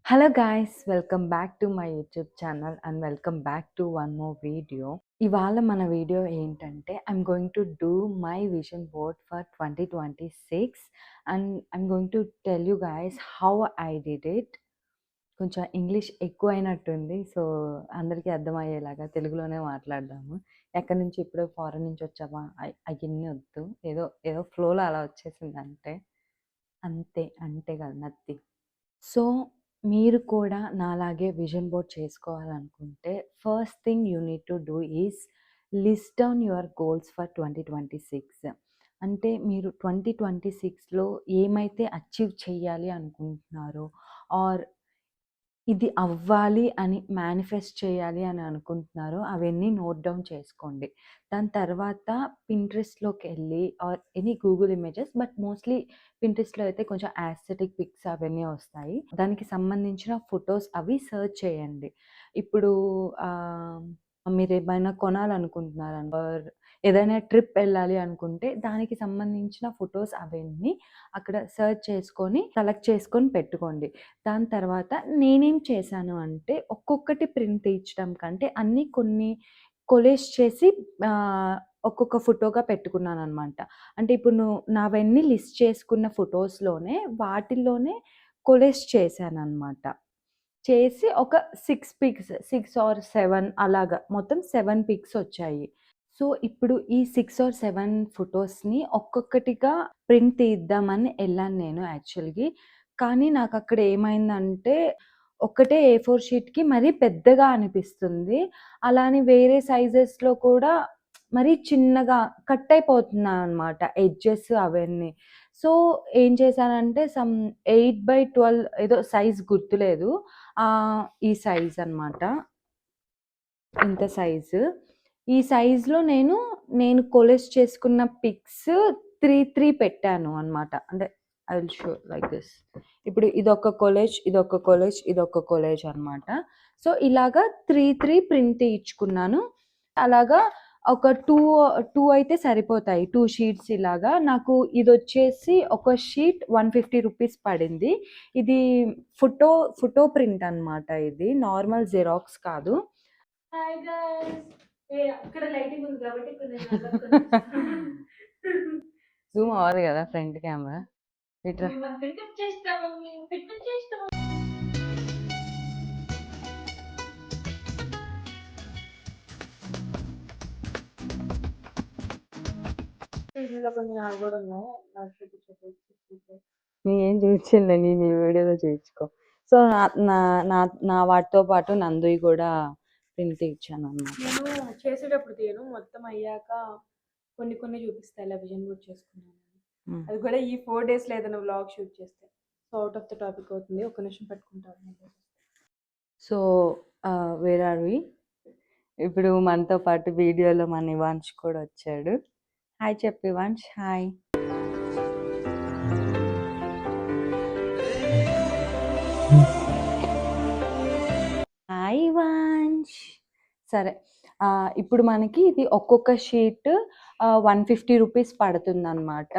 Hello guys, welcome back to my YouTube channel and welcome back to one more video. ఇవాళ మన video ఏంటంటే I'm going to do my vision board for 2026 and I'm going to tell you guys how I did it. కొంచెం English ఎక్కువైనట్టుంది, so అందరికీ అర్థమయ్యేలాగా తెలుగులోనే మాట్లాడదాము. ఎక్కడి నుంచి ఇప్పుడే ఫారెన్ నుంచి వచ్చామా అవన్నీ వద్దు, ఏదో ఏదో ఫ్లోలో అలా వచ్చేసింది అంతే కాదు నథింగ్. సో మీరు కూడా నాలాగే విజన్ బోర్డ్ చేసుకోవాలనుకుంటే first thing you need to do is list down your goals for 2026. అంటే మీరు 2026లో ఏమైతే అచీవ్ చేయాలి అనుకుంటున్నారో ఆర్ ఇది అవ్వాలి అని మేనిఫెస్ట్ చేయాలి అని అనుకుంటున్నారో అవన్నీ నోట్ డౌన్ చేసుకోండి. దాని తర్వాత పింట్రెస్ట్‌లోకి వెళ్ళి or any Google images, but mostly పింట్రెస్ట్‌లో అయితే కొంచెం యాస్థెటిక్ పిక్స్ అవన్నీ వస్తాయి. దానికి సంబంధించిన ఫోటోస్ అవి సెర్చ్ చేయండి. ఇప్పుడు మీరేమైనా కొనాలనుకుంటున్నారనుకో ఆర్ ఏదైనా ట్రిప్ వెళ్ళాలి అనుకుంటే దానికి సంబంధించిన ఫోటోస్ అవన్నీ అక్కడ సెర్చ్ చేసుకొని సెలెక్ట్ చేసుకొని పెట్టుకోండి. దాని తర్వాత నేనేం చేశాను అంటే ఒక్కొక్కటి ప్రింట్ తీయించడం కంటే అన్నీ కొన్ని కొలేజ్ చేసి ఒక్కొక్క ఫోటోగా పెట్టుకున్నాననమాట. అంటే ఇప్పుడు నావన్నీ లిస్ట్ చేసుకున్న ఫోటోస్‌లోనే వాటిల్లోనే కొలేజ్ చేశాననమాట. చేసి ఒక 6 పిక్స్ 6 ఆర్ 7 అలాగా మొత్తం 7 పిక్స్ వచ్చాయి. సో, ఇప్పుడు ఈ 6 ఆర్ 7 ఫోటోస్‌ని ఒక్కొక్కటిగా ప్రింట్ తీద్దామని ఎళ్ళాను నేను యాక్చువల్‌గా. కానీ నాకక్కడ ఏమైందంటే ఒక్కటే A4 షీట్‌కి మరీ పెద్దగా అనిపిస్తుంది. అలా అని వేరే సైజెస్‌లో కూడా మరీ చిన్నగా కట్ అయిపోతున్నాయన్నమాట ఎడ్జెస్ అవన్నీ. సో, ఏం చేశానంటే 8/12 ఏదో సైజ్ గుర్తులేదు. ఈ సైజ్ అన్నమాట. ఇంత సైజు. ఈ సైజ్‌లో నేను కొలేజ్ చేసుకున్న పిక్స్ 3 పెట్టాను అన్నమాట. అంటే I will show like this. ఇప్పుడు ఇదొక కొలేజ్, ఇదొక కొలేజ్, ఇదొక కొలేజ్ అన్నమాట. సో, ఇలాగా 3 ప్రింట్ తీయించుకున్నాను. అలాగా ఒక 2 అయితే సరిపోతాయి. 2 షీట్స్ ఇలాగా. నాకు ఇదొచ్చేసి ఒక షీట్ 150 రూపీస్ పడింది. ఇది ఫోటో ప్రింట్ అన్నమాట ఇది. నార్మల్ జిరాక్స్ కాదు. Hi guys. అక్కడ లైటింగ్ ఉంది కాబట్టి ఇక్కడ నేను జూమ్ అవ్వదు కదా ఫ్రంట్ కెమెరా. ఇట్రా. పికప్ చేస్తాము పికప్ చేస్తాము. ఇందులో కొన్ని నాకు కూడా ఉన్నాయి. నాకు చూపించలేదు. నేనేం చూపించలే, నేను ఈ వీడియోలో చూపించుకో. సో నా వాటితో పాటు నందుయి కూడా ప్రింట్ ఇచ్చాను అన్నమాట. నేను చేసేటప్పుడు తీయను, మొత్తం అయ్యాక కొన్ని కొన్ని చూపిస్తా ఇలా విజన్ బోర్డ్ చేసుకున్నాను. అది కూడా ఈ 4 డేస్లో ఏదైనా వ్లాగ్ షూట్ చేస్తే. So out of the topic అవుతుంది, ఒక నిమిషం పెట్టుకుంటాను. So where are we? ఇప్పుడు మనతో పాటు వీడియోలో మన ఇవాంష్ కూడా వచ్చాడు. హాయ్ చెప్పు ఇవాంష్. హాయ్. హాయ్ ఇవాంష్. సరే, ఇప్పుడు మనకి ఇది ఒక్కొక్క షీట్ 150 రూపీస్ పడుతుందన్నమాట.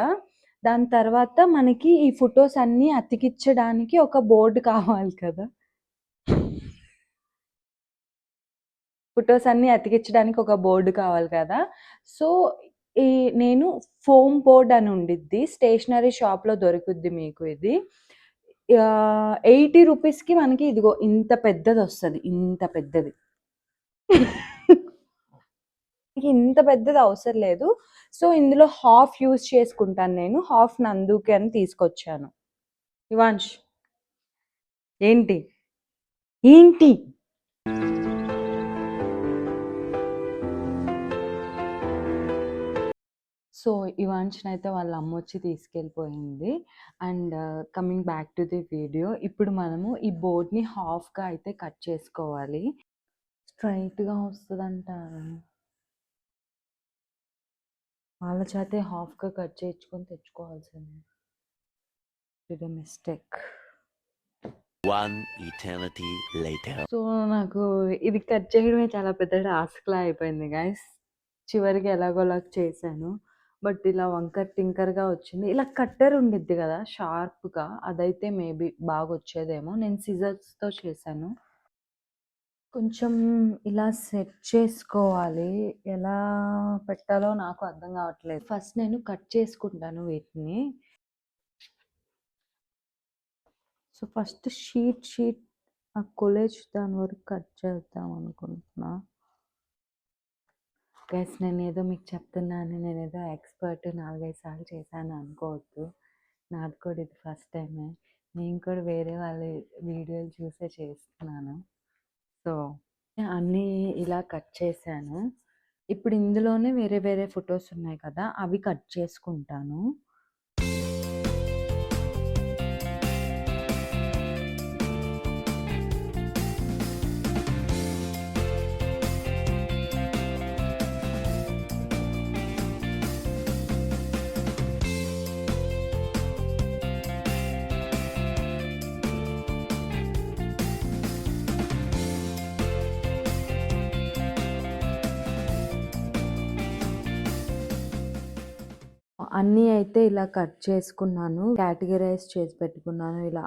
దాని తర్వాత మనకి ఈ ఫొటోస్ అన్నీ అతికించడానికి ఒక బోర్డు కావాలి కదా. ఫొటోస్ అన్నీ అతికించడానికి ఒక బోర్డు కావాలి కదా. సో నేను ఫోమ్ బోర్డ్ అని ఉండిద్ది, స్టేషనరీ షాప్లో దొరుకుద్ది మీకు. ఇది 80 రూపీస్కి మనకి ఇదిగో ఇంత పెద్దది వస్తుంది. ఇంత పెద్దది ఇంత పెద్దది అవసరం లేదు. సో ఇందులో హాఫ్ యూజ్ చేసుకుంటాను నేను, హాఫ్ నందుకి అని తీసుకొచ్చాను. ఇవాంష్ ఏంటి ఏంటి సో ఇవాంష్ని అయితే వాళ్ళ అమ్మ వచ్చి తీసుకెళ్ళిపోయింది. And coming back to the video, ఇప్పుడు మనము ఈ బోర్డ్ని హాఫ్గా అయితే కట్ చేసుకోవాలి. స్ట్రైట్గా వస్తుందంట, వాళ్ళ చేతే హాఫ్గా కట్ చేయించుకొని తెచ్చుకోవాల్సింది. ఇది mistake. One eternity later. So నాకు ఇది కట్ చేయడమే చాలా పెద్ద టాస్క్లా అయిపోయింది గైస్. చివరికి ఎలాగోలా చేశాను. బట్ ఇలా వంకర టింకర్‌గా వచ్చింది. ఇలా కట్టర్ ఉండిద్ది గదా! షార్ప్‌గా అదైతే మేబీ బాగొచ్చేదేమో. నేను సిజర్స్‌తో చేశాను. కొంచెం ఇలా సెట్ చేసుకోవాలి. ఎలా పెట్టాలో నాకు అర్థం కావట్లేదు. ఫస్ట్ నేను కట్ చేసుకుంటాను వీటిని. సో, ఫస్ట్ షీట్ ఆ కొలేజ్ దాని వరకు కట్ చేద్దాం అనుకుంటున్నా. గైస్ నేనేదో మీకు చెప్తున్నాను. నేనేదో ఎక్స్‌పర్ట్ 4, 5 సార్లు చేశాను అనుకోవద్దు. నాది కూడా ఇది ఫస్ట్ టైమే. నేను కూడా వేరే వాళ్ళ వీడియోలు చూసే చేస్తున్నాను. సో, అన్నీ ఇలా కట్ చేశాను. ఇప్పుడు ఇందులోనే వేరే వేరే ఫోటోస్ ఉన్నాయి కదా! అవి కట్ చేసుకుంటాను. అన్నీ అయితే ఇలా కట్ చేసుకున్నాను. కేటగరైజ్ చేసి పెట్టుకున్నాను ఇలా.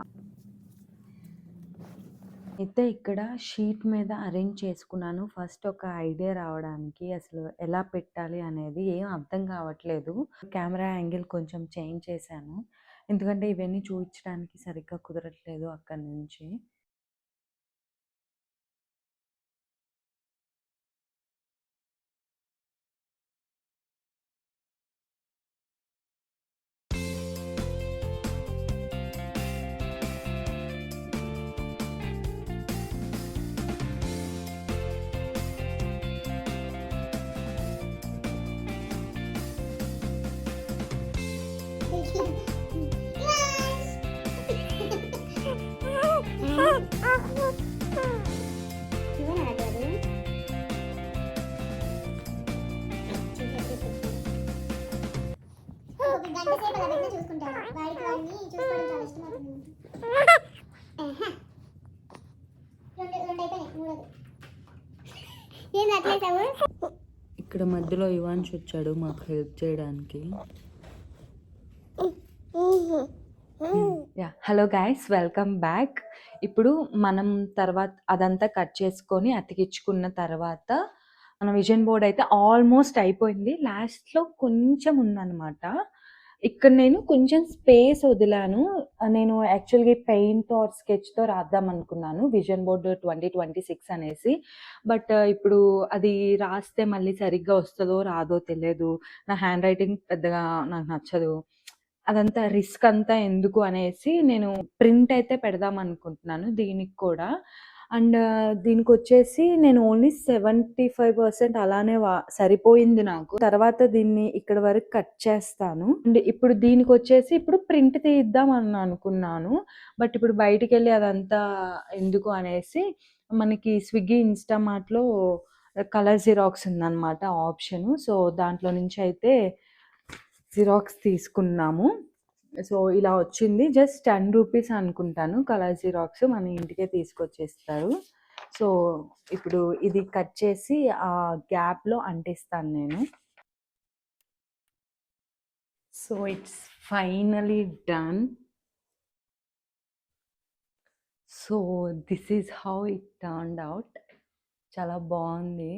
అయితే ఇక్కడ షీట్ మీద అరేంజ్ చేసుకున్నాను. ఫస్ట్ ఒక ఐడియా రావడానికి అసలు ఎలా పెట్టాలి అనేది ఏం అర్థం కావట్లేదు. కెమెరా యాంగిల్ కొంచెం చేంజ్ చేశాను. ఎందుకంటే ఇవన్నీ చూపించడానికి సరిగ్గా కుదరట్లేదు అక్కడి నుంచి. గంట సేపు అలా పెట్టినా చూసుకుంటాడు. వాడికి వాడిని చూసుకోవడం చాలా ఇష్టం అవుతుంది. రెండు అయిపోయినాయి, మూడోది ఏం అట్లేసావు. ఇక్కడ మధ్యలో ఇవాన్ష్ వచ్చాడు మాకు హెల్ప్ చేయడానికి. Hello guys, welcome back. ఇప్పుడు మనం తర్వాత అదంతా కట్ చేసుకొని అతికించుకున్న తర్వాత మన విజన్ బోర్డ్ అయితే ఆల్మోస్ట్ అయిపోయింది. లాస్ట్లో కొంచెం ఉందన్నమాట. ఇక్కడ నేను కొంచెం స్పేస్ వదిలాను. నేను యాక్చువల్గా పెయింట్ ఆర్ స్కెచ్తో రాద్దాం అనుకున్నాను విజన్ బోర్డ్ 2026 అనేసి. బట్ ఇప్పుడు అది రాస్తే మళ్ళీ సరిగ్గా వస్తుందో రాదో తెలియదు. నా హ్యాండ్ రైటింగ్ పెద్దగా నాకు నచ్చదు. అదంతా రిస్క్ అంతా ఎందుకు అనేసి నేను ప్రింట్ అయితే పెడదాం అనుకుంటున్నాను దీనికి కూడా. అండ్ దీనికొచ్చేసి నేను ఓన్లీ 75% అలానే సరిపోయింది నాకు. తర్వాత దీన్ని ఇక్కడ వరకు కట్ చేస్తాను. అండ్ ఇప్పుడు దీనికొచ్చేసి ఇప్పుడు ప్రింట్ తీద్దాం అని అనుకున్నాను. బట్ ఇప్పుడు బయటికెళ్ళి అదంతా ఎందుకు అనేసి మనకి స్విగ్గీ, ఇన్‌స్టామార్ట్‌లో కలర్ జిరాక్స్ ఉందన్నమాట ఆప్షను. సో, దాంట్లో నుంచి అయితే జిరాక్స్ తీసుకున్నాము. సో, ఇలా వచ్చింది. జస్ట్ 10 రూపీస్ అనుకుంటాను కలర్ జిరాక్స్. మన ఇంటికే తీసుకొచ్చేస్తారు. సో, ఇప్పుడు ఇది కట్ చేసి ఆ గ్యాప్‌లో అంటిస్తాను నేను. So, it's finally done. So, this is how it turned out. చాలా బాగుంది.